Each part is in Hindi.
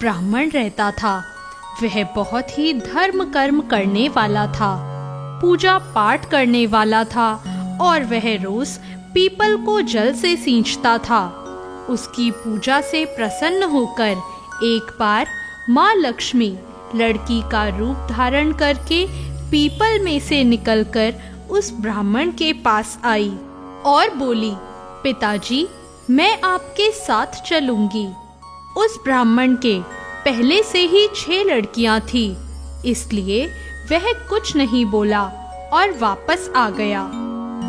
ब्राह्मण रहता था। वह बहुत ही धर्म कर्म करने वाला था, पूजा पाठ करने वाला था और वह रोज पीपल को जल से सींचता था। उसकी पूजा से प्रसन्न होकर एक बार माँ लक्ष्मी लड़की का रूप धारण करके पीपल में से निकलकर उस ब्राह्मण के पास आई और बोली, पिताजी, मैं आपके साथ चलूंगी। उस ब्राह्मण के पहले से ही 6 लड़कियां थी, इसलिए वह कुछ नहीं बोला और वापस आ गया।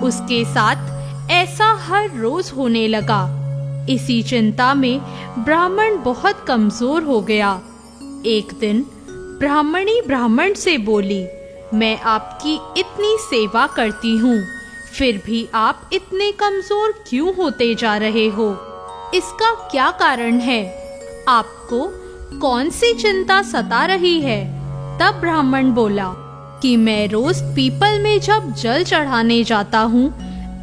उसके साथ ऐसा हर रोज होने लगा। इसी चिंता में ब्राह्मण बहुत कमजोर हो गया। एक दिन ब्राह्मणी ब्राह्मण से बोली, मैं आपकी इतनी सेवा करती हूँ, फिर भी आप इतने कमजोर क्यों होते जा रहे हो? इसका क्या कारण है? आपको कौन सी चिंता सता रही है? तब ब्राह्मण बोला कि मैं रोज पीपल में जब जल चढ़ाने जाता हूँ,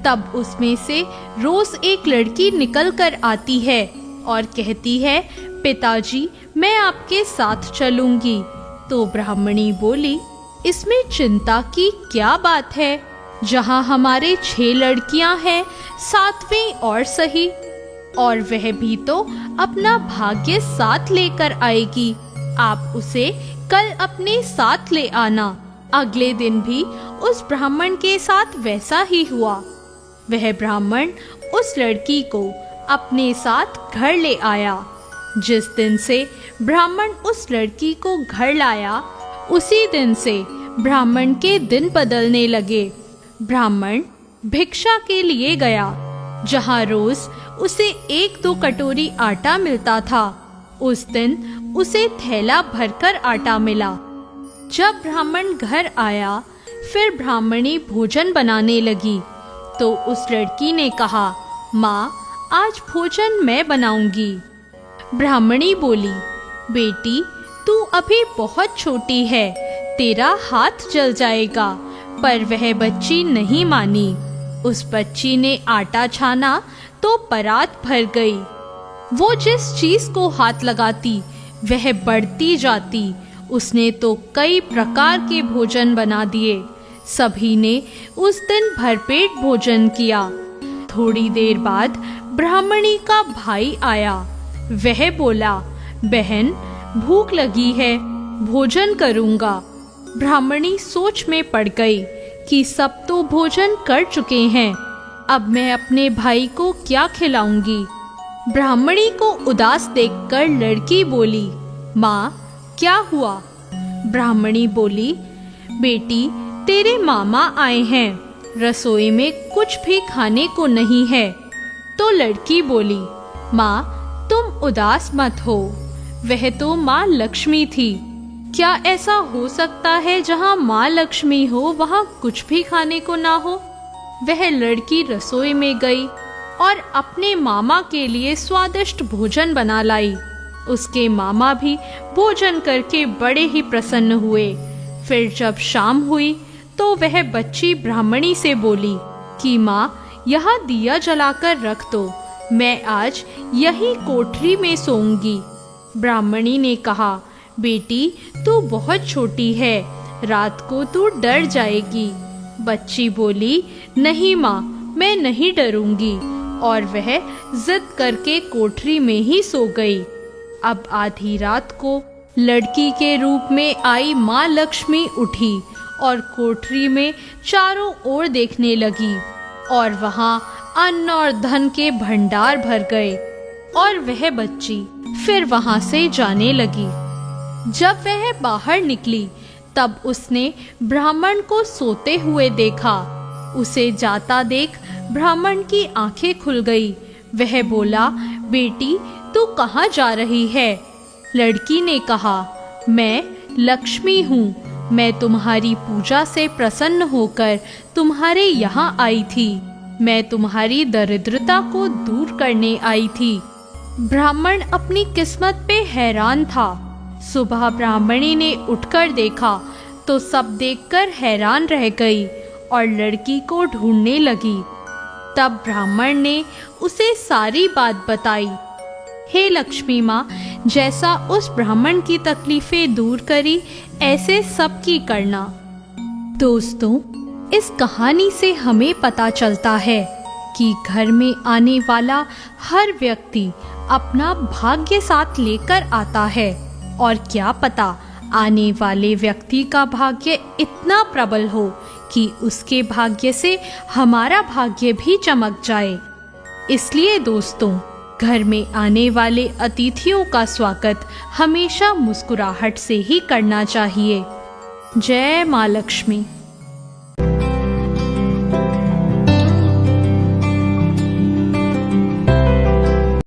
तब उसमें से रोज एक लड़की निकल कर आती है और कहती है, पिताजी, मैं आपके साथ चलूंगी। तो ब्राह्मणी बोली, इसमें चिंता की क्या बात है? जहाँ हमारे 6 लड़कियां हैं, 7वीं और सही, और वह भी तो अपना भाग्य साथ लेकर आएगी। आप उसे कल अपने साथ ले आना। अगले दिन भी उस ब्राह्मण के साथ वैसा ही हुआ। वह ब्राह्मण उस लड़की को अपने साथ घर ले आया। जिस दिन से ब्राह्मण उस लड़की को घर लाया, उसी दिन से ब्राह्मण के दिन बदलने लगे। ब्राह्मण भिक्षा के लिए गया, जहाँ रोज उसे 1-2 कटोरी आटा मिलता था, उस दिन उसे थैला भरकर आटा मिला। जब ब्राह्मण घर आया, फिर ब्राह्मणी भोजन बनाने लगी, तो उस लड़की ने कहा, माँ, आज भोजन मैं बनाऊंगी। ब्राह्मणी बोली, बेटी, तू अभी बहुत छोटी है, तेरा हाथ जल जाएगा। पर वह बच्ची नहीं मानी। उस बच्ची ने आटा छाना तो परात भर गई। वो जिस चीज को हाथ लगाती वह बढ़ती जाती। उसने तो कई प्रकार के भोजन बना दिए। सभी ने उस दिन भरपेट भोजन किया। थोड़ी देर बाद ब्राह्मणी का भाई आया। वह बोला, बहन, भूख लगी है, भोजन करूंगा। ब्राह्मणी सोच में पड़ गई कि सब तो भोजन कर चुके हैं, अब मैं अपने भाई को क्या खिलाऊंगी। ब्राह्मणी को उदास देखकर लड़की बोली, माँ, क्या हुआ? ब्राह्मणी बोली, बेटी, तेरे मामा आए हैं, रसोई में कुछ भी खाने को नहीं है। तो लड़की बोली, माँ, तुम उदास मत हो, वह तो माँ लक्ष्मी थी। क्या ऐसा हो सकता है जहाँ माँ लक्ष्मी हो वहाँ कुछ भी खाने को ना हो? वह लड़की रसोई में गई और अपने मामा के लिए स्वादिष्ट भोजन बना लाई। उसके मामा भी भोजन करके बड़े ही प्रसन्न हुए। फिर जब शाम हुई तो वह बच्ची ब्राह्मणी से बोली कि माँ, यहाँ दिया जलाकर रख दो, मैं आज यही कोठरी में सोऊंगी। ब्राह्मणी ने कहा, बेटी, तू बहुत छोटी है, रात को तू डर जाएगी। बच्ची बोली, नहीं माँ, मैं नहीं डरूंगी, और वह जिद करके कोठरी में ही सो गई। अब आधी रात को लड़की के रूप में आई माँ लक्ष्मी उठी और कोठरी में चारों ओर देखने लगी, और वहां अन्न और धन के भंडार भर गए। और वह बच्ची फिर वहां से जाने लगी। जब वह बाहर निकली तब उसने ब्राह्मण को सोते हुए देखा। उसे जाता देख ब्राह्मण की आंखें खुल गई। वह बोला, बेटी, तू कहाँ जा रही है? लड़की ने कहा, मैं लक्ष्मी हूँ, मैं तुम्हारी पूजा से प्रसन्न होकर तुम्हारे यहाँ आई थी। मैं तुम्हारी दरिद्रता को दूर करने आई थी। ब्राह्मण अपनी किस्मत पे हैरान था। सुबह ब्राह्मणी ने उठकर देखा तो सब देखकर हैरान रह गई और लड़की को ढूंढने लगी। तब ब्राह्मण ने उसे सारी बात बताई। हे लक्ष्मी माँ, जैसा उस ब्राह्मण की तकलीफें दूर करी, ऐसे सबकी करना। दोस्तों, इस कहानी से हमें पता चलता है कि घर में आने वाला हर व्यक्ति अपना भाग्य साथ लेकर आता है, और क्या पता आने वाले व्यक्ति का भाग्य इतना प्रबल हो कि उसके भाग्य से हमारा भाग्य भी चमक जाए। इसलिए दोस्तों, घर में आने वाले अतिथियों का स्वागत हमेशा मुस्कुराहट से ही करना चाहिए। जय माँ लक्ष्मी।